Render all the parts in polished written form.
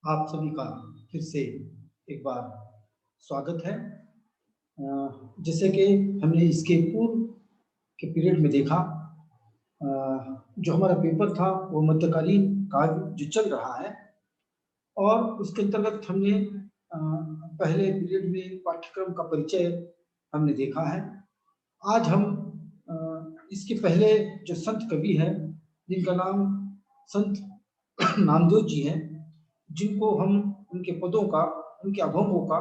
आप सभी का फिर से एक बार स्वागत है। जैसे कि हमने इसके पूर्व के पीरियड में देखा, जो हमारा पेपर था वो मध्यकालीन काव्य जो चल रहा है, और उसके अंतर्गत हमने पहले पीरियड में पाठ्यक्रम का परिचय हमने देखा है। आज हम इसके पहले जो संत कवि हैं, जिनका नाम संत नामदेव जी हैं, जिनको हम उनके पदों का, उनके अभंगों का,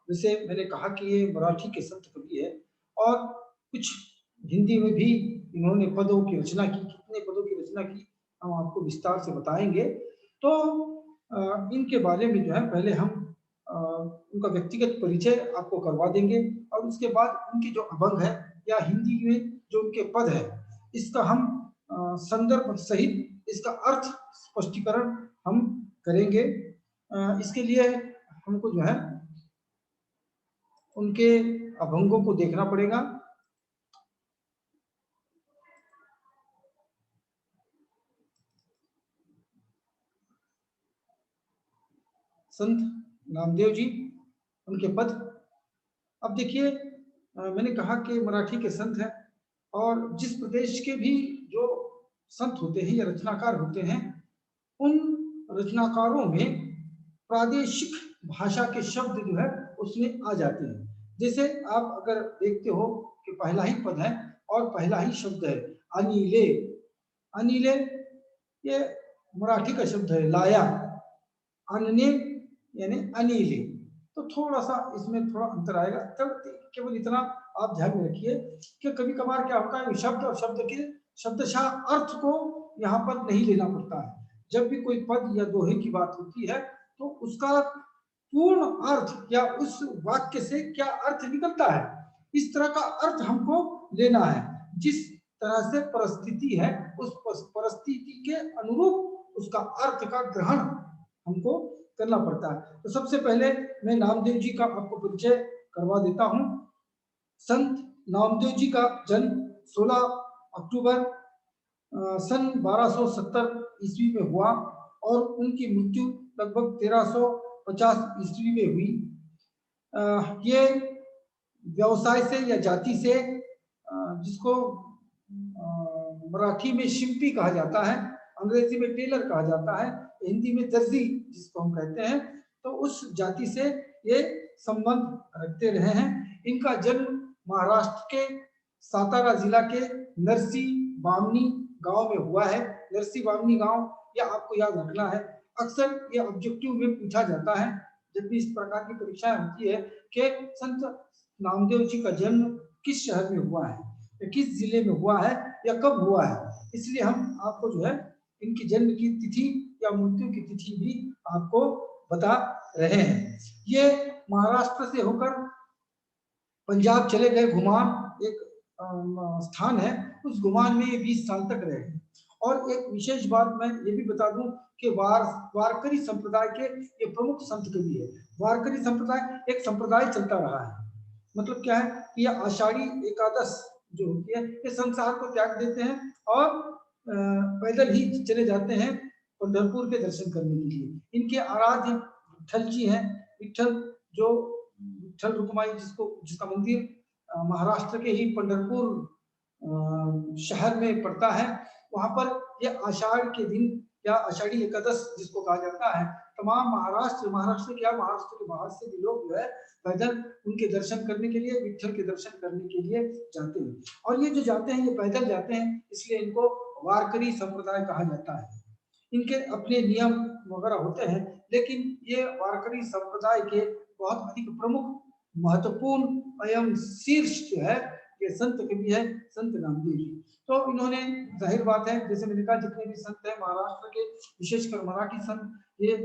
जैसे मैंने कहा कि ये मराठी के संत कवि है और कुछ हिंदी में भी इन्होंने पदों की रचना की। कितने पदों की रचना की हम आपको विस्तार से बताएंगे। तो इनके बारे में जो है पहले हम उनका व्यक्तिगत परिचय आपको करवा देंगे, और उसके बाद उनके जो अभंग है या हिंदी में जो उनके पद है, इसका हम संदर्भ सहित इसका अर्थ स्पष्टीकरण हम करेंगे। इसके लिए हमको जो है उनके अभंगों को देखना पड़ेगा। संत नामदेव जी, उनके पद। अब देखिए, मैंने कहा कि मराठी के संत हैं, और जिस प्रदेश के भी जो संत होते हैं या रचनाकार होते हैं, उन रचनाकारों में प्रादेशिक भाषा के शब्द जो है उसमें आ जाते हैं। जैसे आप अगर देखते हो कि पहला ही पद है और पहला ही शब्द है अनिले। अनिले ये मराठी का शब्द है लाया, अनने यानी अनिले। तो थोड़ा सा इसमें थोड़ा अंतर आएगा। तब केवल इतना आप ध्यान में रखिए कि कभी कभार क्या होता है, शब्द और शब्द के शब्दशः अर्थ को यहाँ पर नहीं लेना पड़ता है। जब भी कोई पद या दोहे की बात होती है तो उसका पूर्ण अर्थ या उस वाक्य से क्या अर्थ निकलता है, इस तरह का अर्थ हमको लेना है। जिस तरह से परिस्थिति है, उस परिस्थिति के अनुरूप उसका अर्थ का ग्रहण हमको करना पड़ता है। तो सबसे पहले मैं नामदेव जी का आपको परिचय करवा देता हूँ। संत नामदेव जी का जन्म 16 अक्टूबर सन 1270 ईस्वी में हुआ, और उनकी मृत्यु लगभग 1350 ईस्वी में हुई। ये व्यवसाय से या जाति से, जिसको मराठी में शिंपी कहा जाता है, अंग्रेजी में टेलर कहा जाता है, हिंदी में दर्जी जिसको हम कहते हैं, तो उस जाति से ये संबंध रखते रहे हैं। इनका जन्म महाराष्ट्र के सातारा जिला के नरसी बामनी गांव में हुआ है। नरसी बामनी गांव, यह आपको याद रखना है। अक्सर ये ऑब्जेक्टिव में पूछा जाता है जब भी इस प्रकार की परीक्षाएं होती है कि संत नामदेव जी का जन्म किस शहर में हुआ है, या किस जिले में हुआ है, या कब हुआ है। इसलिए हम आपको जो है इनकी जन्म की तिथि या मृत्यु की तिथि भी आपको बता रहे हैं। ये महाराष्ट्र से होकर पंजाब चले गए। घुमान एक स्थान है, उस घुमान में ये 20 साल तक रहे। और एक विशेष बात मैं ये भी बता दूं कि वारकरी संप्रदाय के ये प्रमुख संत कवि है। वारकरी संप्रदाय एक संप्रदाय चलता रहा है। मतलब क्या है कि ये आषाढ़ी एकादश जो होती है, ये संसार को त्याग देते हैं और पैदल ही चले जाते हैं पंढरपुर के दर्शन करने के लिए। इनके आराध्य विठल जी हैं। विठल जो विठल रुक्माई जिसका मंदिर महाराष्ट्र के ही पंढरपुर शहर में पड़ता है, वहां पर ये आषाढ़ के दिन या आषाढ़ी एकादश जिसको कहा जाता है, तमाम महाराष्ट्र के बाहर से भी लोग जो है पैदल उनके दर्शन करने के लिए, विठल के दर्शन करने के लिए जाते हैं। और ये जो जाते हैं ये पैदल जाते हैं, इसलिए इनको वारकरी संप्रदाय कहा जाता है। इनके अपने नियम वगैरह होते हैं, लेकिन ये वारकरी संप्रदाय के बहुत अधिक प्रमुख महत्वपूर्ण एवं शीर्ष जो है ये संत कवि है संत नामदेव जी। तो इन्होंने, जाहिर बात है जैसे मैंने कहा, जितने भी संत हैं महाराष्ट्र के, विशेषकर मराठी संत, ये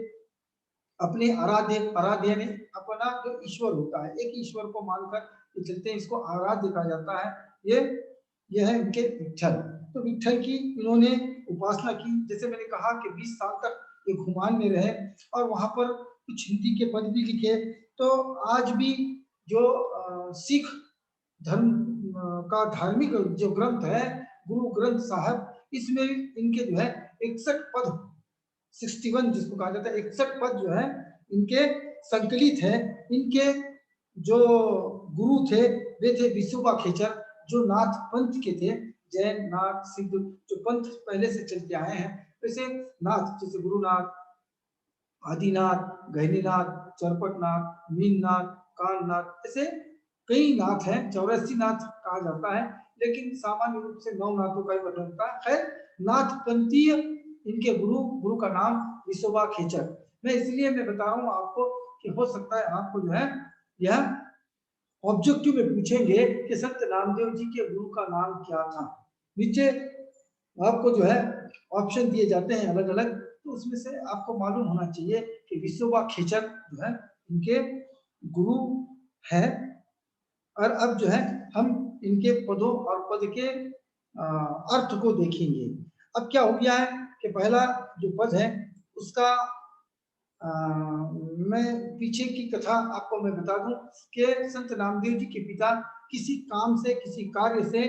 अपने आराध्य ने अपना जो ईश्वर होता है, एक ईश्वर को मानकर ये चलते हैं, इसको आराध्य कहा जाता है। ये है इनके विठल। तो विठल की इन्होंने उपासना की। जैसे मैंने कहा कि 20 साल तक ये घुमान में रहे और वहां पर कुछ हिंदी के पद भी लिखे। तो आज भी जो सिख धर्म का धार्मिक जो ग्रंथ है गुरु ग्रंथ साहब, इसमें इनके जो है 61 पद 61 जिसको कहा जाता है, 61 पद जो है इनके संकलित है। इनके जो गुरु थे वे थे विसोबा खेचर, जो नाथ पंथ के थे, जैन नाथ सिद्ध जो पंथ पहले से चलते आए हैं। वैसे नाथ जैसे गुरुनाथ, आदिनाथ, गहनीनाथ, चरपटनाथ, मीननाथ, काननाथ, ऐसे कई नाथ हैं। 84 नाथ कहा जाता है, लेकिन सामान्य रूप से 9 नाथों का ही वर्णन होता है। खैर, नाथ पंथीय इनके गुरु का नाम विसोबा खेचर। मैं इसलिए मैं बता रहा हूँ आपको कि हो सकता है आपको जो है यह ऑब्जेक्टिव में पूछेंगे कि संत नामदेव जी के गुरु का नाम क्या था। नीचे आपको जो है ऑप्शन दिए जाते हैं अलग अलग, तो उसमें से आपको मालूम होना चाहिए कि विसोबा खेचर जो है इनके गुरु है। और अब जो है हम इनके पदों और पद के अर्थ को देखेंगे। अब क्या हो गया है कि पहला जो पद है उसका मैं पीछे की कथा आपको मैं बता दूं कि संत नामदेव जी के पिता किसी काम से, किसी कार्य से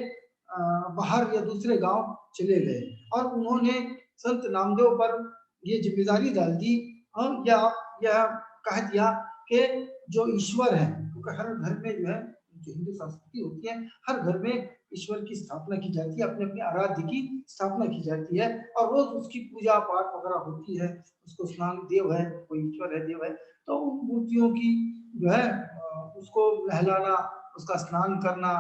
बाहर या दूसरे गांव चले गए और उन्होंने संत नामदेव पर ये जिम्मेदारी डाल दी और यह कह दिया कि जो ईश्वर है, क्योंकि हर घर में जो है जो हिंदू संस्कृति होती है, हर घर में ईश्वर की स्थापना की जाती है, अपने अपने आराध्य की स्थापना की जाती है और रोज उसकी पूजा पाठ वगैरह होती है। उसको स्नान, देव है, कोई ईश्वर है, देव है, तो उन मूर्तियों की जो है उसको नहलाना, उसका स्नान करना,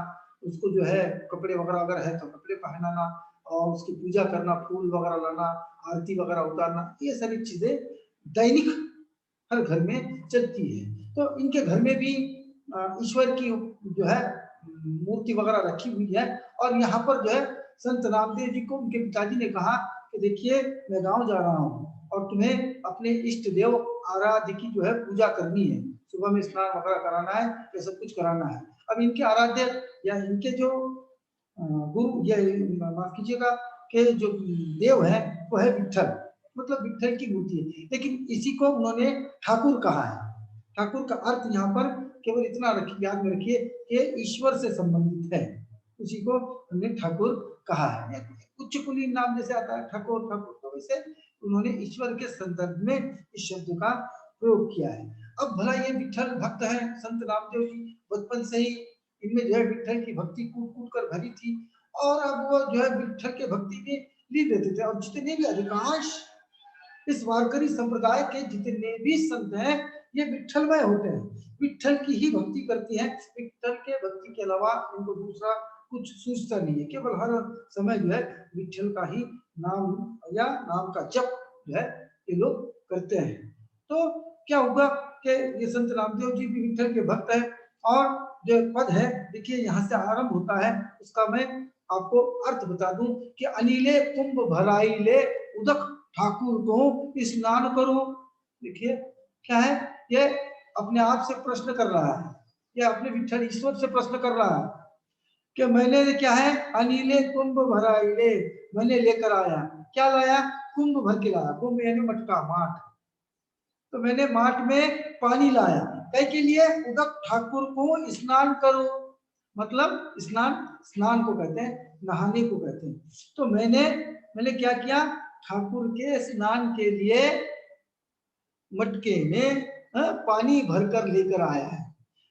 उसको जो है कपड़े वगैरह अगर है तो कपड़े पहनाना और उसकी पूजा करना, फूल वगैरह लाना, आरती वगैरह उतारना, ये सारी चीजें दैनिक हर घर में चलती है। तो इनके घर में भी ईश्वर की जो है मूर्ति वगैरह रखी हुई है। और यहाँ पर जो है संत रामदेव जी को उनके पिताजी ने कहा कि देखिए मैं गांव जा रहा हूँ और तुम्हें अपने इष्ट देव आराध्य की जो है पूजा करनी है, सुबह में स्नान वगैरह कराना है, ये सब कुछ कराना है। अब इनके आराध्य या इनके जो गुरु या माफ कीजिएगा के जो देव है वो है विठल, मतलब विठल की मूर्ति है, लेकिन इसी को उन्होंने ठाकुर कहा है। ठाकुर का अर्थ यहाँ पर केवल इतना याद में रखिए कि ईश्वर से संबंधित है, उसी को उन्होंने ठाकुर कहा है। उच्च कुलीन नाम जैसे आता है ठाकुर ठाकुर, तो वैसे उन्होंने ईश्वर के संदर्भ में इस शब्द का प्रयोग किया है। अब भला ये विठल भक्त है संत नामदेव जी, बचपन से ही इनमें जो है विठल की भक्ति कूट कूट कर भरी थी और अब वो जो है विठल के भक्ति में लीन रहते थे। और जितने भी अधिकांश इस वारकरी संप्रदाय के जितने भी संत हैं ये विठलमय होते हैं, विठल की ही भक्ति करती हैं। विठल के भक्ति के अलावा इनको दूसरा कुछ सूझता नहीं है, केवल हर समय जो है विठल का ही नाम या नाम का जप जो है ये लोग करते हैं। तो क्या होगा कि ये संत रामदेव जी भी विठल के भक्त हैं। और जो पद है देखिए यहाँ से आरंभ होता है, उसका मैं आपको अर्थ बता दूं कि अनिले कुंभ भराई ले उदक ठाकुर को स्नान करो। देखिए क्या है, ये अपने आप से प्रश्न कर रहा है, ये अपने विठल ईश्वर से प्रश्न कर रहा है कि मैंने क्या है, अनिले कुंभ भराइले, मैंने लेकर आया, क्या लाया, कुंभ भर के लाया, कुंभ यानी मटका माठ, तो मैंने माठ में पानी लाया, कई के लिए उदक ठाकुर को स्नान करो, मतलब स्नान, स्नान को कहते हैं, नहाने को कहते हैं। तो मैंने क्या किया, ठाकुर के स्नान के लिए मटके में पानी भरकर लेकर आया है।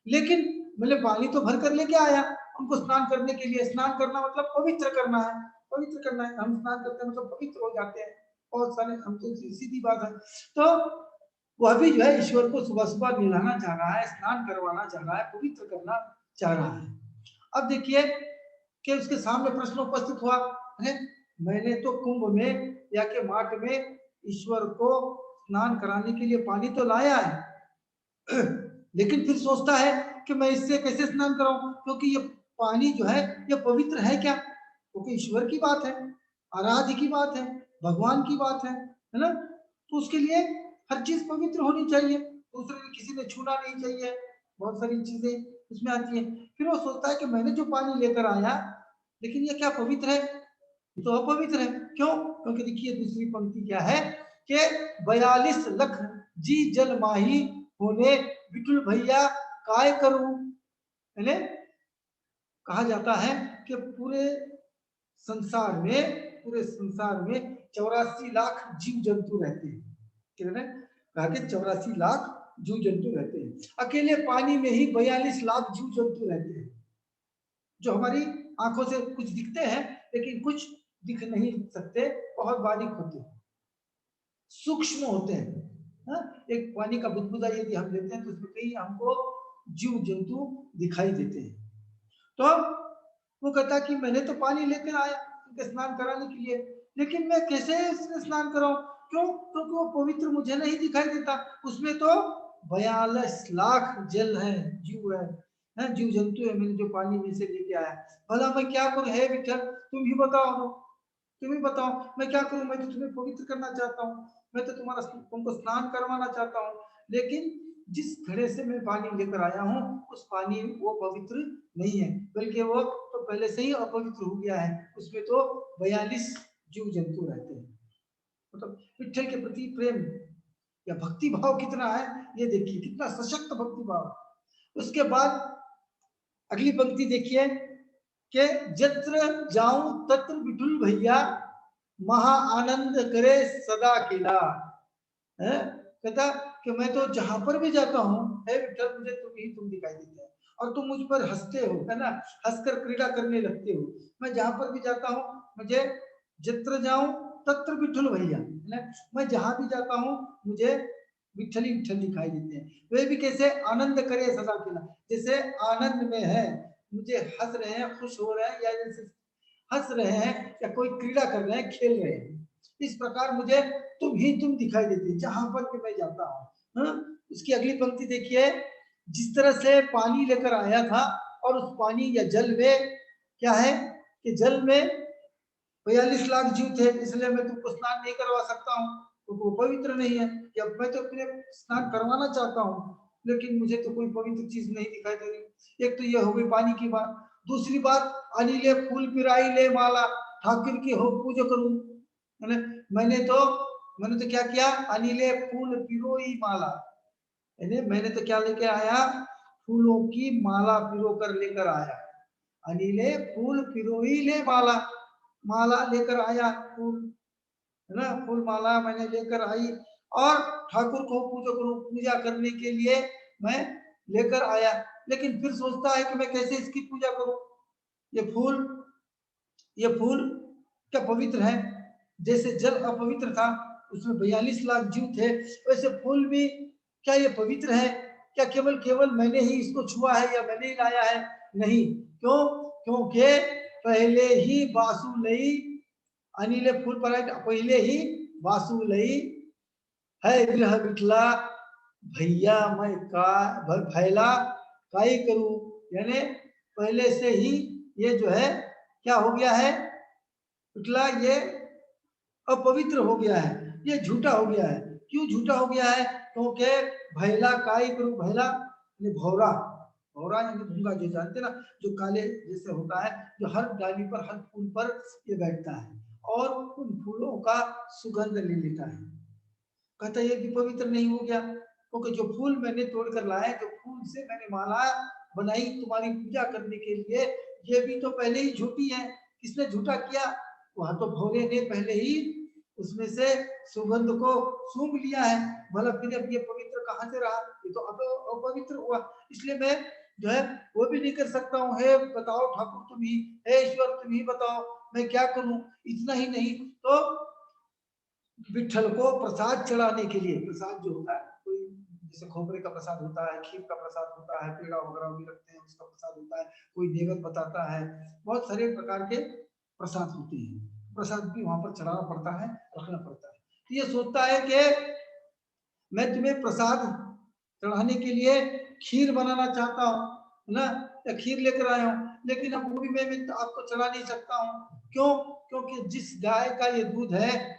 लेकिन मैंने पानी तो भरकर लेके आया उनको स्नान करने के लिए, स्नान करना मतलब पवित्र करना है, पवित्र करना है, हम स्नान करते हैं मतलब पवित्र हो जाते हैं, बहुत सारे, हम तो सीधी बात है। तो वह भी जो है ईश्वर को सुबह सुबह मिलाना चाह रहा है, स्नान करवाना चाह रहा है, पवित्र करना चाह रहा है। अब देखिए कि उसके सामने प्रश्न उपस्थित हुआ है, मैंने तो कुंभ में या के माठ में ईश्वर को स्नान कराने के लिए पानी तो लाया है लेकिन फिर सोचता है कि मैं इससे कैसे स्नान कराऊं, क्योंकि ये पानी जो है ये पवित्र है क्या, क्योंकि ईश्वर की बात है, आराध्य की बात है, भगवान की बात है ना, तो उसके लिए हर चीज पवित्र होनी चाहिए, दूसरे किसी ने छूना नहीं चाहिए, बहुत सारी चीजें उसमें आती है। फिर वो सोचता है कि मैंने जो पानी लेकर आया लेकिन ये क्या पवित्र है, तो अपवित्र है, क्यों, क्योंकि देखिए दूसरी पंक्ति क्या है कि 42 लाख जी जल माही होने विठुल भैया काय करूं, यानी कहा जाता है कि पूरे संसार में 84 लाख जीव जंतु रहते हैं। कितने? कहा कि 84 लाख जीव जंतु रहते हैं। अकेले पानी में ही 42 लाख जीव जंतु रहते हैं, जो हमारी आंखों से कुछ दिखते हैं लेकिन कुछ दिख नहीं सकते, बहुत बारीक होते हैं, सूक्ष्म होते हैं। हाँ? एक पानी का बुदबुदा यदि हम लेते हैं तो उसमें कई हमको जीव जंतु दिखाई देते हैं। तो अब वो कहता कि मैंने तो पानी लेकर आया उनके स्नान कराने के लिए, लेकिन मैं कैसे इसमें स्नान कराऊं? क्यों? क्योंकि वो पवित्र मुझे नहीं दिखाई देता। उसमें तो 42 लाख जल है, जीव है, जीव जंतु है, मैंने जो पानी में से लेके आया। भला मैं क्या करूं? हे विठल, तुम ही बताओ, तुम ही बताओ मैं क्या करूं? मैं तो तुम्हें पवित्र करना चाहता हूँ, मैं तो तुमको स्नान करवाना चाहता हूँ, लेकिन जिस घड़े से मैं पानी लेकर आया हूँ उस पानी वो पवित्र नहीं है, बल्कि वो तो पहले से ही अपवित्र हो गया है। उसमें तो 42 जीव जंतु रहते हैं। मतलब विठल के प्रति प्रेम या भक्ति भाव कितना है, ये देखिए, कितना सशक्त भक्ति भाव। उसके बाद अगली पंक्ति देखिए कि जत्र जाऊं तत्र विठुल भैया, महा आनंद करे सदा किला। कहता कि मैं तो जहां पर भी जाता हूँ, हे विठल, मुझे तुम दिखाई देते हैं और तुम मुझ पर हंसते हो, है ना, हंसकर क्रीड़ा करने लगते हो। मैं जहां पर भी जाता हूँ, मुझे जत्र जाऊं तत्र विठुल भैया, है ना, मैं जहां भी जाता हूँ मुझे विठल ही विठल दिखाई देते हैं। वे भी कैसे? आनंद करे सदा किला, जैसे आनंद में है, मुझे हंस रहे हैं, खुश हो रहे हैं, या जैसे हंस रहे हैं या कोई क्रीड़ा कर रहे हैं, खेल रहे हैं, इस प्रकार मुझे तुम दिखाई देती है जहां पर भी मैं जाता हूँ। उसकी अगली पंक्ति देखिए, जिस तरह से पानी लेकर आया था और उस पानी या जल में क्या है कि जल में 42 लाख जीव थे, इसलिए मैं तुमको स्नान नहीं करवा सकता हूँ, क्योंकि वो पवित्र नहीं है। या मैं तो अपने स्नान करवाना चाहता हूँ, लेकिन मुझे तो कोई पवित्र चीज नहीं दिखाई दे रही। एक तो ये हो गई पानी की बात। दूसरी बात, अनिले फूल पिराई ले माला, ठाकुर की हो पूजा करूं, मैंने तो क्या किया? अनिले फूल पिरोई माला, मैंने तो क्या लेके आया? फूलों की माला पिरो कर लेकर आया। अनिले फूल पिरोई ले माला, माला लेकर आया, फूल, है ना, फूल माला मैंने लेकर आई और ठाकुर को पूजा करने के लिए मैं लेकर आया। लेकिन फिर सोचता है कि मैं कैसे इसकी पूजा करूं? ये फूल क्या पवित्र है? जैसे जल अपवित्र था, उसमें 42 लाख जीव थे, वैसे फूल भी क्या ये पवित्र है? क्या केवल मैंने ही इसको छुआ है या मैंने ही लाया है? नहीं। क्यों? क्योंकि पहले ही वासुलई, अनिले फूल पर पहले ही वासुलई है ग्रह विठला भैया, मैं का भैला काई करूं, यानी पहले से ही ये जो है क्या हो गया है? विठला ये अपवित्र हो गया है, ये झूठा हो गया है। क्यों झूठा हो गया है? क्योंकि भैला काई करूं, भैला यानी भौरा, भौरा यानी भूंगा, जो जानते ना, जो काले जैसे होता है, जो हर डाली पर हर फूल पर ये बैठता है और उन फूलों का सुगंध ले लेता है। कहता ये भी पवित्र नहीं हो गया, क्योंकि जो फूल मैंने तोड़ कर लाया, जो फूल से मैंने माला बनाई तुम्हारी पूजा करने के लिए, ये भी तो पहले ही झूठी है। किसने झूठा किया? वहां तो भोले ने पहले ही उसमें से सुगंध को सूंघ लिया है। भला फिर अब ये पवित्र कहाँ से रहा? ये तो अब अपवित्र हुआ। इसलिए मैं जो है वो भी नहीं कर सकता हूँ। हे बताओ ठाकुर तुम ही, हे ईश्वर तुम ही बताओ मैं क्या करूं? इतना ही नहीं तो विठल को प्रसाद चढ़ाने के लिए, प्रसाद जो होता है, कोई जैसे खोपरे का प्रसाद होता है, खीर का प्रसाद होता है, पेड़ा वगैरह भी रखते हैं, उसका प्रसाद होता है, कोई नैवेद्य बताता है, बहुत सारे प्रकार के प्रसाद होते हैं, प्रसाद भी वहां पर चढ़ाना पड़ता है, रखना पड़ता है। तो ये सोचता है कि मैं तुम्हें प्रसाद चढ़ाने के लिए खीर बनाना चाहता हूँ, है ना, या खीर लेकर आया हूँ, लेकिन अब वो भी मैं आपको चढ़ा नहीं सकता हूँ। क्यों? क्योंकि जिस गाय का ये दूध है,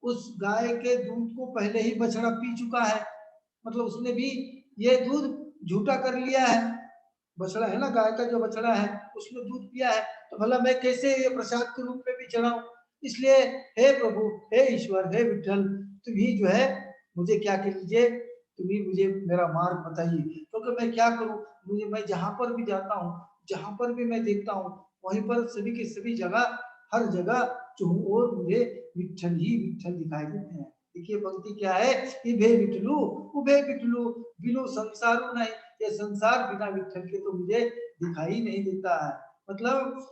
उस गाय के दूध को पहले ही बछड़ा पी चुका है, मतलब उसने भी ये दूध झूठा कर लिया है। बछड़ा है ना, गाय का जो बछड़ा है उसने दूध पिया है, तो भला मैं कैसे ये प्रसाद के रूप में भी चढ़ाऊं? इसलिए हे प्रभु, हे ईश्वर, हे विठल, तुम ही जो है मुझे क्या कर लीजिए, तुम ही मुझे मेरा मार्ग बताइए, क्योंकि मैं क्या करूं? मैं जहां पर भी जाता हूँ, जहां पर भी मैं देखता हूँ, वहीं पर सभी की सभी जगह, हर जगह जो और मुझे विठ्ठल ही विठ्ठल दिखाई देते हैं। देखिए पंक्ति क्या है, इभे विठलू उभे विठलू बिनु संसारू नहीं, ये संसार बिना विठ्ठल के तो मुझे दिखाई नहीं देता है। मतलब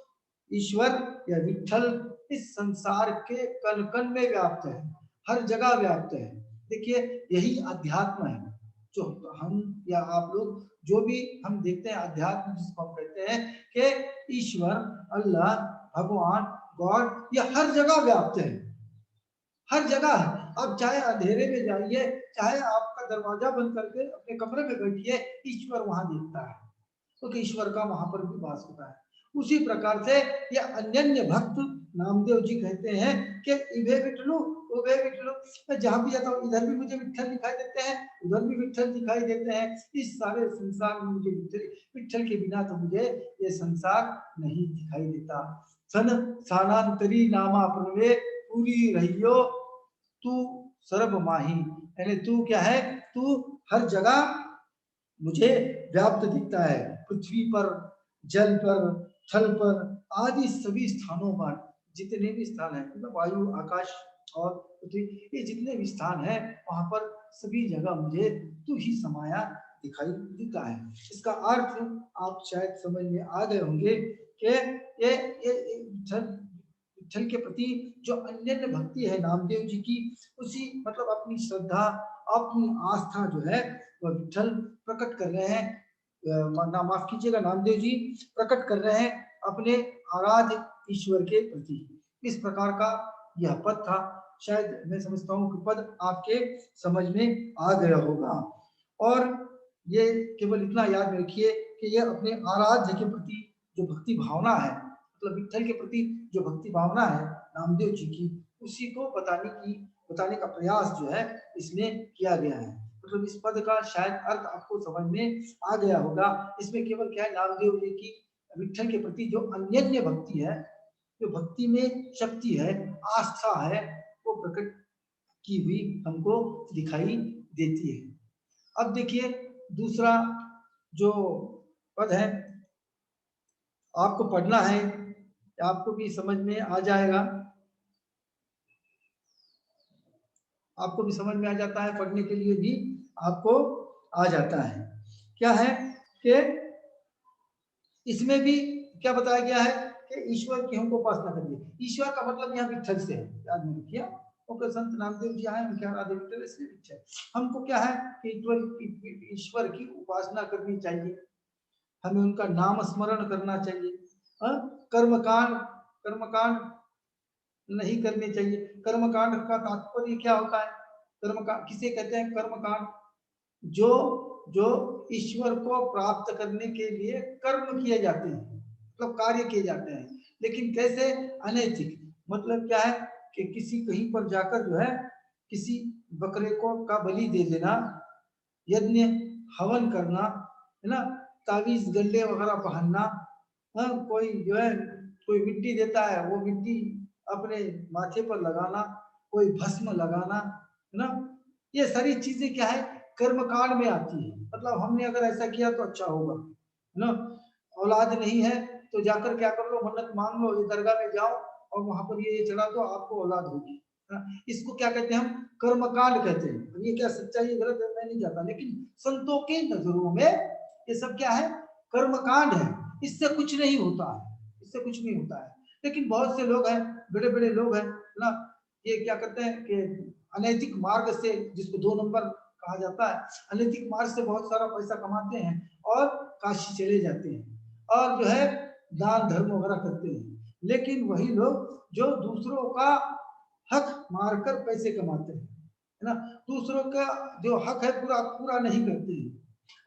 ईश्वर या विठ्ठल इस संसार के कण कण में व्याप्त है, हर जगह व्याप्त है। देखिए यही अध्यात्म है, जो हम या आप लोग जो भी हम देखते हैं अध्यात्म जिसको हम कहते हैं कि ईश्वर, अल्लाह, भगवान, गॉड, ये हर जगह व्याप्त है, हर जगह है। अब चाहे अंधेरे में जाइए, चाहे आपका दरवाजा बंद करके अपने कमरे में बैठिए, ईश्वर वहां दिखता है, क्योंकि ईश्वर का वहां पर भी वास होता है। उसी प्रकार से ये अनन्य भक्त नामदेव जी कहते हैं कि इभे विठलू उभे विठलू, मैं जहां भी जाता हूँ इधर भी मुझे विठ्ठल दिखाई देते हैं, उधर भी विठ्ठल दिखाई देते हैं। इस सारे संसार में मुझे विठ्ठल के बिना तो मुझे ये संसार नहीं दिखाई देता। सन सानांतरी नामा प्रवे पूरी रहियो तू सर्व माही, यानी तू क्या है, तू हर जगह मुझे व्याप्त दिखता है। पृथ्वी पर, जल पर, थल पर आदि सभी स्थानों पर, जितने भी स्थान है, मतलब वायु, आकाश और पृथ्वी, ये जितने भी स्थान है वहां पर सभी जगह मुझे तू ही समाया दिखाई देता है। इसका अर्थ आप शायद समझ में आ गए होंगे कि ये विठ्ठल के प्रति जो अनन्य भक्ति है नामदेव जी की, उसी मतलब अपनी श्रद्धा, अपनी आस्था जो है वह विठ्ठल प्रकट कर रहे हैं। माफ कीजिएगा, नामदेव जी प्रकट कर रहे हैं अपने आराध्य ईश्वर के प्रति। इस प्रकार का यह पद था। शायद मैं समझता हूँ कि पद आपके समझ में आ गया होगा। और ये केवल इतना याद रखिए कि यह अपने आराध्य के प्रति जो भक्ति भावना है, मतलब विठ्ठल के प्रति जो भक्ति भावना है नामदेव जी की, उसी को बताने का प्रयास जो है इसमें किया गया है। मतलब इस पद का शायद अर्थ आपको समझ में आ गया होगा। इसमें केवल क्या है, नामदेव जी की विठ्ठल के प्रति जो अनन्य भक्ति है, जो भक्ति में शक्ति है, आस्था है, वो प्रकट की हुई हमको दिखाई देती है। अब देखिए दूसरा जो पद है आपको पढ़ना है, आपको भी समझ में आ जाएगा, आपको भी समझ में आ जाता है, पढ़ने के लिए भी आपको आ जाता है। क्या है कि इसमें भी क्या बताया गया है कि ईश्वर की हमको उपासना करिए। ईश्वर का मतलब यहाँ विठ्ठल से है, याद में रखिए। ओके, संत नामदेव जी आए, क्या राधे विठ्ठल, इसलिए विठ्ठल। हमको क्या है कि ईश्वर की उपासना करनी चाहिए, हमें उनका नाम स्मरण करना चाहिए। कर्मकांड नहीं करने चाहिए। कर्मकांड का तात्पर्य क्या होता है? कर्मकांड किसे कहते हैं? कर्मकांड जो जो ईश्वर को प्राप्त करने के लिए कर्म किए जाते हैं, मतलब कार्य किए जाते हैं, लेकिन कैसे? अनैतिक। मतलब क्या है कि किसी कहीं पर जाकर जो है किसी बकरे को का बलि दे देना, यज्ञ हवन करना, है ना, तावीज गंडे वगैरह पहनना, हाँ, कोई जो है कोई मिट्टी देता है वो मिट्टी अपने माथे पर लगाना, कोई भस्म लगाना, है ना, ये सारी चीजें क्या है, कर्मकांड में आती है। मतलब हमने अगर ऐसा किया तो अच्छा होगा, है ना। औलाद नहीं है तो जाकर क्या कर लो, मन्नत मांग लो, ये दरगाह में जाओ और वहां पर ये चढ़ा दो, आपको औलाद होगी। इसको क्या कहते हैं हम? कर्मकांड कहते हैं। ये क्या सच्चाई है गलत है मैं नहीं जानता, लेकिन संतों के नजरों में ये सब क्या है? कर्मकांड है। इससे कुछ नहीं होता है, इससे कुछ नहीं होता है। लेकिन बहुत से लोग हैं, बड़े बड़े लोग हैं ना, ये क्या करते हैं कि अनैतिक मार्ग से, जिसको 2 नंबर कहा जाता है, अनैतिक मार्ग से बहुत सारा पैसा कमाते हैं और काशी चले जाते हैं और जो है दान धर्म वगैरह करते हैं। लेकिन वही लोग जो दूसरों का हक मारकर पैसे कमाते हैं, है ना, दूसरों का जो हक है पूरा पूरा नहीं करते हैं,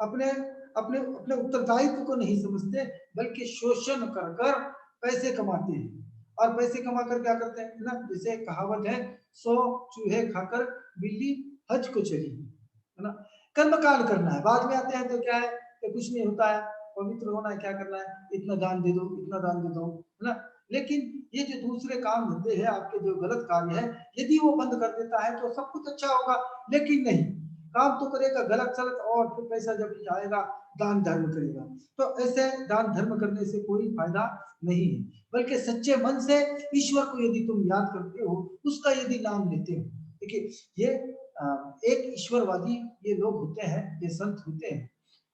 अपने अपने अपने उत्तरदायित्व को नहीं समझते, बल्कि शोषण कर कर पैसे कमाते हैं। और पैसे कमा कर क्या करते हैं ना, जैसे कहावत है, 100 चूहे खाकर बिल्ली हज को चली, है ना। कर्मकांड करना है, बाद में आते हैं तो क्या है कि कुछ नहीं होता है, पवित्र होना है, क्या करना है, इतना दान दे दो, इतना दान दे दो, है ना। लेकिन ये जो दूसरे काम धंधे हैं आपके, जो गलत कार्य है, यदि वो बंद कर देता है तो सब कुछ अच्छा होगा, लेकिन नहीं, काम तो करेगा गलत सलत, और फिर पैसा जब आएगा दान धर्म करेगा। तो ऐसे दान धर्म करने से कोई फायदा नहीं है, बल्कि सच्चे मन से ईश्वर को यदि तुम याद करते हो, उसका यदि नाम लेते हो। देखिए ये एक ईश्वरवादी ये लोग होते हैं, ये संत होते हैं,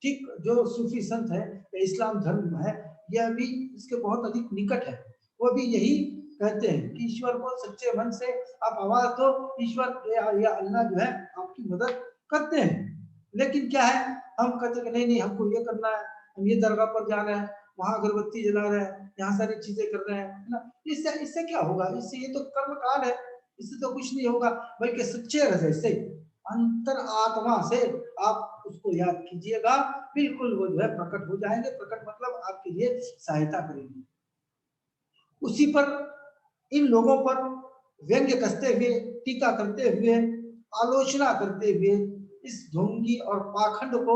ठीक, जो सूफी संत है, इस्लाम धर्म है, यह भी इसके बहुत अधिक निकट है। वो भी यही कहते हैं कि ईश्वर को सच्चे मन से आप आवाज दो, ईश्वर या अल्लाह जो है आपकी मदद करते हैं। लेकिन क्या है, हम कहते हैं कि नहीं नहीं हमको ये करना है, हम ये दरगाह पर जा रहे हैं, वहां अगरबत्ती जला रहे हैं, यहाँ सारी चीजें कर रहे हैं, है ना। इससे इससे क्या होगा, इससे ये तो कर्म कांड है, इससे तो कुछ नहीं होगा। बल्कि सच्चे हृदय से, अंतर आत्मा से आप उसको याद कीजिएगा, बिल्कुल वो जो है प्रकट हो जाएंगे। प्रकट मतलब आपके लिए सहायता करेंगे। उसी पर, इन लोगों पर व्यंग्य कसते हुए, टीका करते हुए, आलोचना करते हुए, इस ढोंगी और पाखंड को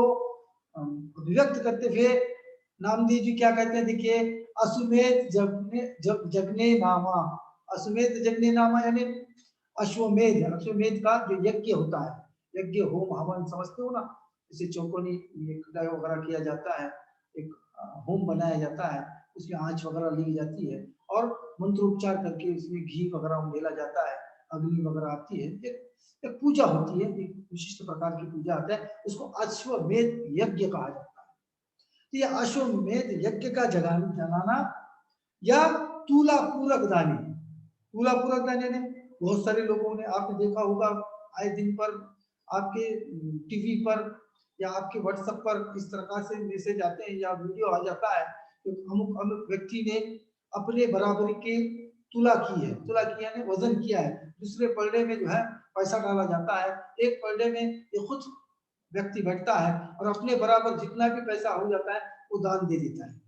व्यक्त करते हुए नामदेव जी क्या कहते हैं, देखिए, अश्वमेध जगने नामा। अश्वमेध जगने नामा यानी अश्वमेध, अश्वमेध का जो यज्ञ होता है, यज्ञ होम हवन समझते हो ना, इसे चौकोनी वगैरह किया जाता है, एक होम बनाया जाता है, उसमें आंच वगैरह ली जाती है और मंत्रोच्चार करके उसमें घी वगैरह उंडेला जाता है, अग्नि वगैरह आती है, एक पूजा होती है, एक विशिष्ट प्रकार की पूजा आता है, उसको अश्वमेध यज्ञ कहा जाता है। तो ये अश्वमेध यज्ञ का जलाना या तुला पूरक दानी, तुला पूरक दानी ने बहुत सारे लोगों ने, आपने देखा होगा आए दिन पर आपके टीवी पर या आपके व्हाट्सएप पर इस तरह से मैसेज आते हैं या वीडियो आ जाता है कि अमुक अमुक व्यक्ति ने अपने बराबरी के तुला की है, तुला किया ने वजन किया है, दूसरे पलड़े में जो है पैसा डाला जाता है, एक पलड़े में ये खुद व्यक्ति बैठता है और अपने बराबर जितना भी पैसा हो जाता है वो दान दे देता है।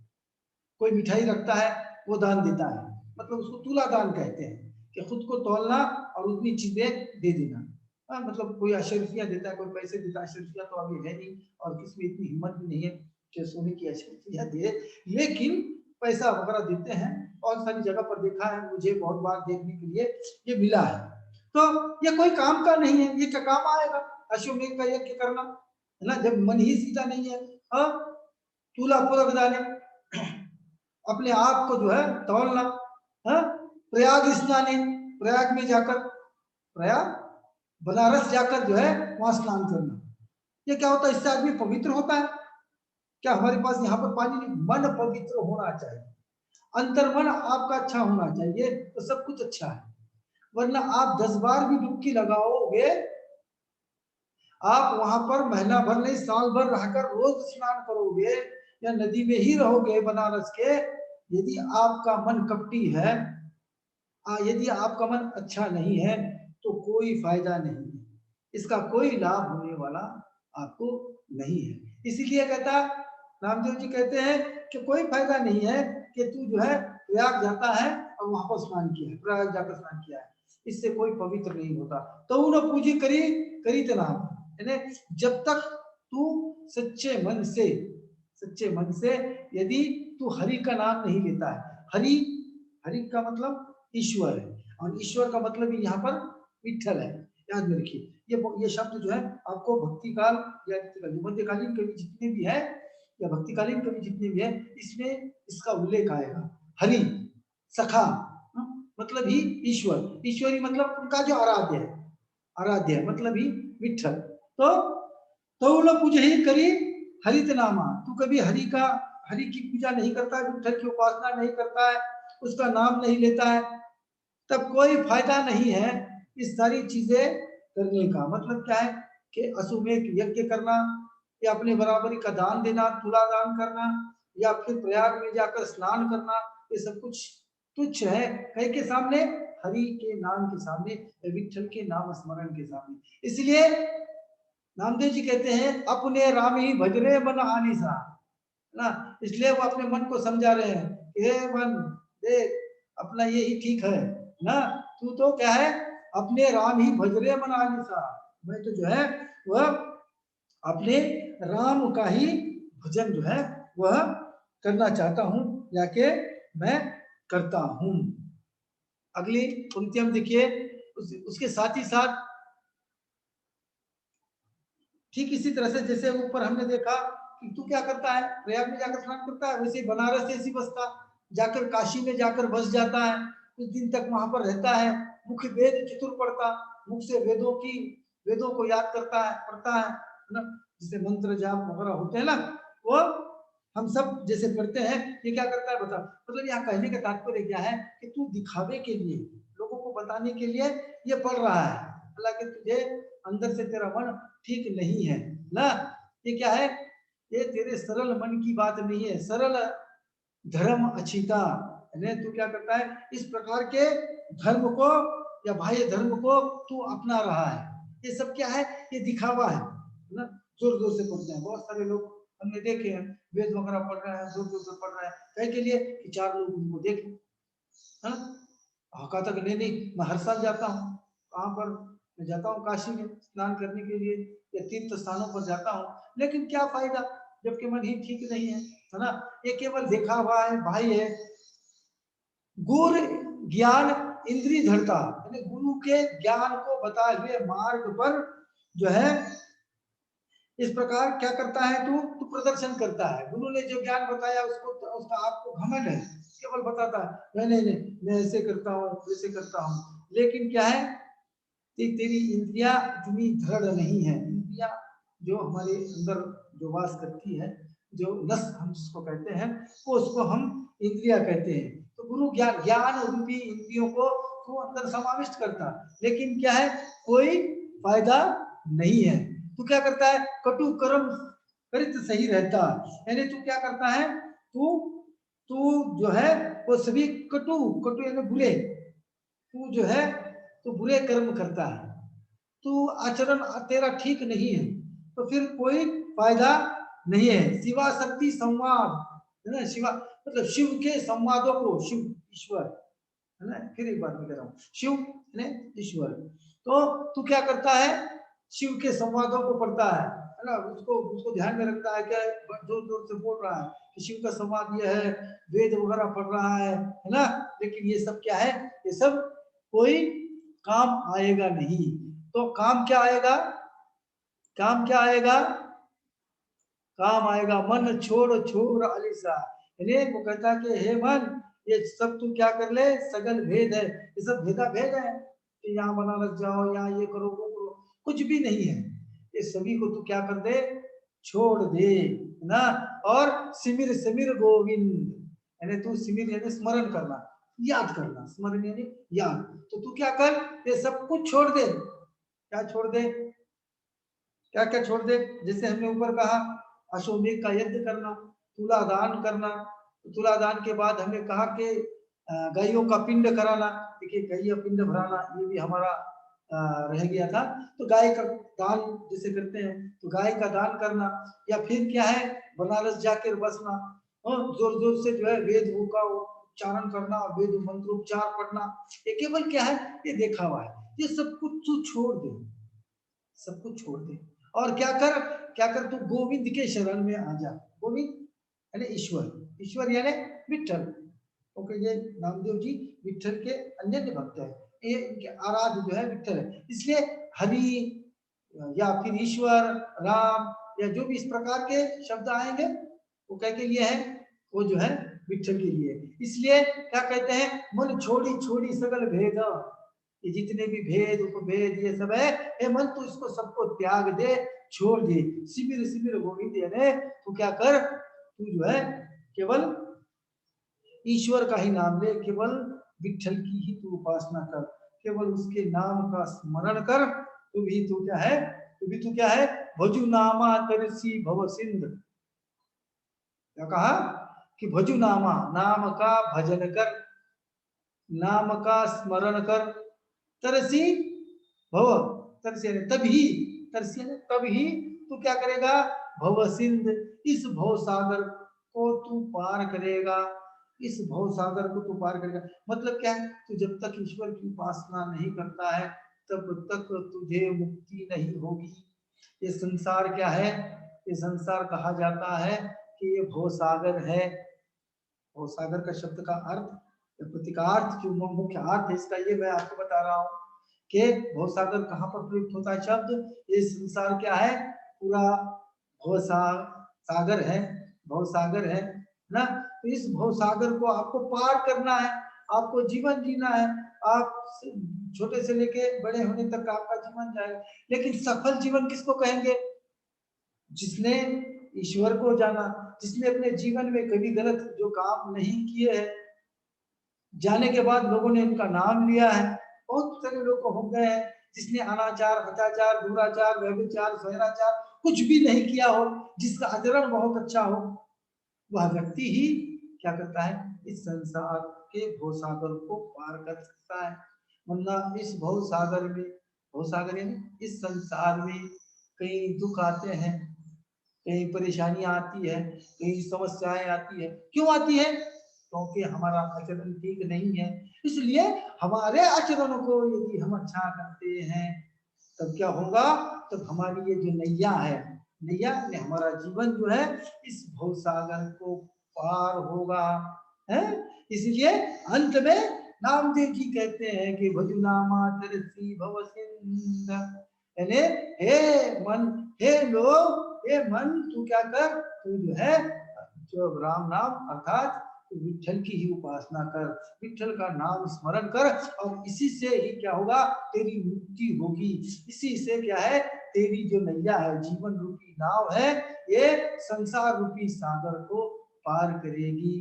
कोई मिठाई रखता है वो दान देता है, मतलब उसको तुला दान कहते हैं कि खुद को तौलना और उतनी चीजें दे देना। मतलब कोई अशर्फियां देता है, कोई पैसे देता है, अशर्फियां तो अभी है नहीं और किसमें इतनी हिम्मत भी नहीं है कि सोने की अशर्फियां दे, लेकिन पैसा वगैरह देते हैं। और सारी जगह पर देखा है, मुझे बहुत बार देखने के लिए ये मिला है। तो ये कोई काम का नहीं है, ये क्या काम आएगा अश्वमेध का यज्ञ करना, है ना, जब मन ही सीधा नहीं है। हाँ, तुला पूरक दाने, अपने आप को जो है तौलना, हाँ, प्रयाग स्नाने, प्रयाग में जाकर, प्रयाग बनारस जाकर जो है वहां स्नान करना, ये क्या होता है, इससे आदमी पवित्र होता है क्या? हमारे पास यहाँ पर पानी नहीं, मन पवित्र होना चाहिए, अंतर्मन आपका अच्छा होना चाहिए तो सब कुछ अच्छा है। वरना आप 10 बार भी डुबकी लगाओगे, आप वहां पर महीना भर नहीं साल भर रहकर रोज स्नान करोगे या नदी में ही रहोगे बनारस के, यदि आपका मन कपटी है, यदि आपका मन अच्छा नहीं है तो कोई फायदा नहीं है, इसका कोई लाभ होने वाला आपको नहीं है। इसीलिए कहता रामदेव जी कहते हैं कि कोई फायदा नहीं है कि तू जो है प्रयाग जाता है और वहां पर स्नान किया है, प्रयाग जाकर स्नान किया है, इससे कोई पवित्र नहीं होता। तो उन्हें पूजी करी करी तो नाम, जब तक तू सच्चे मन से, सच्चे मन से यदि तू हरि का नाम नहीं लेता है, हरि, हरि का मतलब ईश्वर है, और ईश्वर का मतलब यहाँ पर विठल है, याद में रखिए। ये शब्द जो है आपको भक्ति काल या मध्यकालीन कवि जितने भी है या भक्तिकालीन कवि जितने भी है, इसमें इसका उल्लेख आएगा। हरि सखा मतलब ही ईश्वर, ईश्वरी मतलब उनका जो आराध्य है, आराध्य है मतलब ही विठल। तो पूजा ही करी हरित नामा, तू कभी हरि का, हरि की पूजा नहीं करता है, विठल की उपासना नहीं करता है, उसका नाम नहीं लेता है, तब कोई फायदा नहीं है इस सारी चीजें करने का। मतलब क्या है कि अश्वमेध यज्ञ करना या अपने बराबरी का दान देना, तुला दान करना या फिर प्रयाग में जाकर स्नान करना, ये सब कुछ तुच्छ है कहीं के सामने, हरि के नाम के सामने, विठल के नाम स्मरण के सामने। इसलिए नामदेव जी कहते हैं अपने राम ही भजरे मन आनिसा ना, इसलिए वो अपने मन को समझा रहे हैं कि हे मन देख, अपना ये ही ठीक है ना, तू तो क्या है अपने राम ही भजरे मन आनिसा, मैं तो जो है वह अपने राम का ही भजन जो है वह करना चाहता हूं, या कि मैं करता हूं। अगली पंक्ति हम देखिए, उसके साथ ही साथ ठीक इसी तरह से जैसे ऊपर हमने देखा कि तू क्या करता है, प्रयाग में जाकर स्नान करता है, वैसे बनारस जैसी बसता, जाकर काशी में जाकर बस जाता है, कुछ दिन तक वहां पर रहता है, मुख्य वेद चतुर पढ़ता, मुख से वेदों को याद करता है, पढ़ता है ना, जिसे मंत्र जाप वगैरह होते हैं ना, वो हम सब जैसे पढ़ते हैं। ये क्या करता है बता, मतलब यहाँ कहने का तात्पर्य क्या है कि तू दिखावे के लिए, लोगों को बताने के लिए ये पढ़ रहा है, हालांकि तुझे अंदर से तेरा मन ठीक नहीं है ना। ये क्या है, ये तेरे सरल मन की बात नहीं है, सरल धर्म अचिता, तू क्या करता है, इस प्रकार के धर्म को या बाह्य धर्म को तू अपना रहा है। ये सब क्या है, ये दिखावा है ना, जोर जोर से पढ़ते हैं बहुत सारे लोग, हमने देखे हैं वेद वगैरह पढ़ रहे हैं, जोर जोर से पढ़ रहे हैं, कह के लिए कि 4 लोग उनको देखें, है ना। कहा तक नहीं नहीं, मैं हर साल जाता हूँ, कहाँ पर, मैं जाता हूँ काशी में स्नान करने के लिए या तीर्थ स्थानों पर जाता हूँ, लेकिन क्या फायदा जबकि मन ही ठीक नहीं है ना। ये केवल देखा हुआ है भाई है। गुर ज्ञान इंद्रिय धरता, यानी गुरु के ज्ञान को बताए हुए मार्ग पर जो है इस प्रकार क्या करता है, तू प्रदर्शन करता है। गुरु ने जो ज्ञान बताया उसको, उसका आपको घमंड है, केवल बताता है नहीं नहीं नहीं मैं ऐसे करता हूँ वैसे करता हूँ, लेकिन क्या है कि तेरी इंद्रिया इतनी दृढ़ नहीं है। इंद्रिया जो हमारे अंदर जो वास करती है, जो नस हम जिसको कहते हैं, वो उसको हम इंद्रिया कहते हैं। तो गुरु ज्ञान रूपी इंद्रियों को तो अंदर समाविष्ट करता, लेकिन क्या है, कोई फायदा नहीं है। तू क्या करता है, कटु कर्म करित सही रहता, यानी तू क्या करता है, तू तू जो है वो सभी कटु कटु यानी बुरे, तू जो है तो बुरे कर्म करता है, तू आचरण तेरा ठीक नहीं है, तो फिर कोई फायदा नहीं है। शिवा शक्ति संवाद है ना, शिवा मतलब शिव के संवादों को, शिव ईश्वर है ना, फिर एक बार मैं कह रहा हूँ, शिव है ईश्वर, तो तू क्या करता है, शिव के संवादों को पढ़ता है ना, उसको उसको ध्यान में रखता है, क्या जोर जोर से बोल रहा है कि शिव का संवाद ये है, वेद वगैरह पढ़ रहा है ना, लेकिन ये सब क्या है, ये सब कोई काम आएगा नहीं। तो काम क्या आएगा, काम क्या आएगा, काम आएगा मन छोड़ छोड़ अलीसा, यानी वो कहता है कि हे मन, ये सब तू क्या कर ले, सगल भेद है, ये सब भेदा भेद है कि यहाँ बनारस जाओ, यहाँ ये करो वो करो, कुछ भी नहीं है। ये सभी को तू क्या कर दे, छोड़ दे ना, और सिमिर सिमिर गोविंद, यानी तू सिमिर यानी स्मरण करना, याद करना, स्मरण यानी याद, तो तू क्या कर, ये सब कुछ छोड़ दे। क्या छोड़ दे, क्या क्या छोड़ दे, जैसे हमने ऊपर कहा अश्वमेध का यज्ञ करना, तुला दान करना, तुला दान के बाद हमने कहा कि गायों का पिंड कराना, देखिए गाय पिंड भराना ये भी हमारा रह गया था, तो गाय का दान जैसे करते हैं तो गाय का दान करना, या फिर क्या है बनारस जाकर बसना, जोर जोर से जो है वेद का उच्चारण करना और वेद मंत्रोच्चार पढ़ना, ये केवल क्या है, ये देखा हुआ है। ये सब कुछ तू छोड़ दे, सब कुछ छोड़ दे, और क्या कर, क्या कर, तू गोविंद के शरण में आ जा। गोविंद यानी ईश्वर, ईश्वर यानी विठल, ओके, ये नामदेव जी विठल के अन्य भक्त है, ये इनके आराध्य जो है विठल है, इसलिए हरि या फिर ईश्वर राम या जो भी इस प्रकार के शब्द आएंगे वो कह के लिए है, वो जो है विठल के लिए। इसलिए क्या कहते हैं, मन छोड़ी छोड़ी सगल भेद, ये जितने भी भेद उपभेद ये सब है, हे मन तू इसको सबको त्याग दे, छोड़ दे, शिविर शिविर गोविंद, यानी तू क्या कर, तू जो है केवल ईश्वर का ही नाम ले, केवल विठल की ही तू उपासना कर, केवल उसके नाम का स्मरण कर, तू भी तू क्या है, तू भी तू क्या है, भजु नामा तरसी भव सिंध, क्या कहा कि भजु नामा, नाम का भजन कर, नाम का स्मरण कर, तरसी भव, तरसी तभी, तरसी तभी तू क्या करेगा, भव सिंध, इस भव सागर को तू पार करेगा, इस भव सागर को तू पार करेगा। मतलब क्या है, तू जब तक ईश्वर की उपासना नहीं करता है तब तक तुझे मुक्ति नहीं होगी। ये संसार क्या है, ये संसार कहा जाता है कि ये भव सागर है। भव सागर का शब्द का अर्थ, प्रतिकार्थ जो मुख्य अर्थ है इसका, ये मैं आपको बता रहा हूँ कि भवसागर कहाँ पर प्रयुक्त होता है शब्द, ये संसार क्या है, पूरा सागर है, भव सागर है ना। तो इस भव सागर को आपको पार करना है, आपको जीवन जीना है। आप छोटे से लेके बड़े होने तक आपका जीवन जाएगा, लेकिन सफल जीवन किसको कहेंगे? जिसने ईश्वर को जाना, जिसने अपने जीवन में कभी गलत जो काम नहीं किए हैं, जाने के बाद लोगों ने इनका नाम लिया है। बहुत सारे लोग हो गए हैं जिसने अनाचार, अत्याचार, दुराचार, व्यभिचार, स्वैराचार कुछ भी नहीं किया हो, जिसका आचरण बहुत अच्छा हो, वह व्यक्ति ही क्या करता है? इस संसार के भवसागर को पार कर सकता है। वरना इस भवसागर में, भवसागर यानी इस संसार में कई दुख आते हैं, कहीं परेशानियां आती है, कहीं समस्याएं आती है। क्यों आती है? क्योंकि हमारा आचरण ठीक नहीं है। इसलिए हमारे आचरण को यदि हम अच्छा करते हैं तब क्या होगा? तब हमारी ये जो नैया है, नैया में हमारा जीवन जो है इस भवसागर को पार होगा है। इसलिए अंत में नामदेव जी कहते हैं कि भजुनामा तरसी भव सिंध, यानी हे मन, हे लोग, हे मन, तू क्या कर? तू जो है जो राम नाम अर्थात विठल की ही उपासना कर, विठल का नाम स्मरण कर, और इसी से ही क्या होगा? तेरी मुक्ति होगी। इसी से क्या है? तेरी जो नैया है, जीवन रूपी नाव है, ये संसार रूपी सागर को पार करेगी।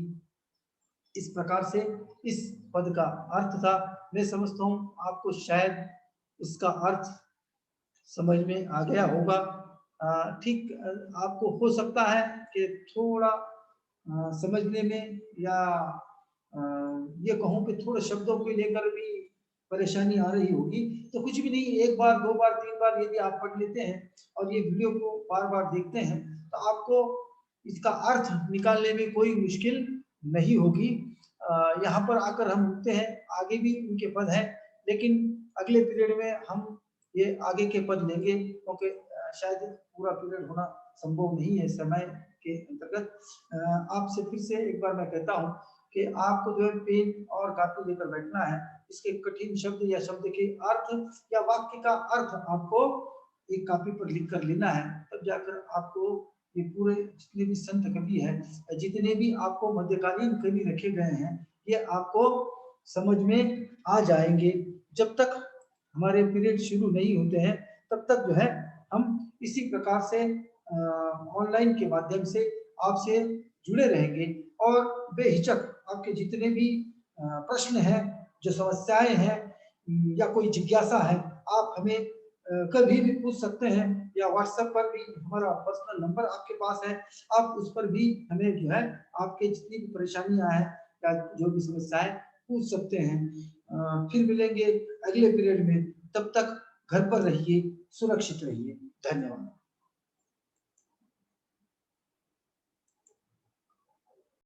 इस प्रकार से इस पद का अर्थ था। मैं समझता हूं आपको शायद इसका अर्थ समझ में आ गया होगा। ठीक आपको हो सकता है कि थोड़ा समझने में या ये कहूँ कि थोड़े शब्दों को लेकर भी परेशानी आ रही होगी। तो कुछ भी नहीं, एक बार, दो बार, तीन बार यदि आप पढ़ लेते हैं और ये वीडियो को बार बार देखते हैं तो आपको इसका अर्थ निकालने में कोई मुश्किल नहीं होगी। यहाँ पर आकर हम रुकते हैं, आगे भी उनके पद हैं, लेकिन अगले पीरियड में हम ये आगे के पद लेंगे, क्योंकि शायद पूरा पीरियड होना संभव नहीं है समय के अंतर्गत। आपसे फिर से एक बार मैं कहता हूँ कि आपको जो है पेन और कापी लेकर बैठना है। इसके कठिन शब्द या शब्द के अर्थ या वाक्य का अर्थ आपको एक कापी पर लिख कर लेना है, तब जाकर आपको ये पूरे जितने भी संत कवि हैं, जितने भी आपको मध्यकालीन कवि रखे गए हैं, ये आपको समझ में आ जाएंगे। जब तक हमारे पीरियड शुरू नहीं होते हैं तब तक जो है हम इसी प्रकार से ऑनलाइन के माध्यम से आपसे जुड़े रहेंगे, और बेहिचक आपके जितने भी प्रश्न हैं, जो समस्याएं हैं या कोई जिज्ञासा है, आप हमें कभी भी पूछ सकते हैं, या व्हाट्सएप पर भी हमारा पर्सनल नंबर आपके पास है, आप उस पर भी हमें जो है आपके जितनी भी परेशानियां हैं या जो भी समस्याएं पूछ सकते हैं। फिर मिलेंगे अगले पीरियड में, तब तक घर पर रहिए, सुरक्षित रहिए। धन्यवाद।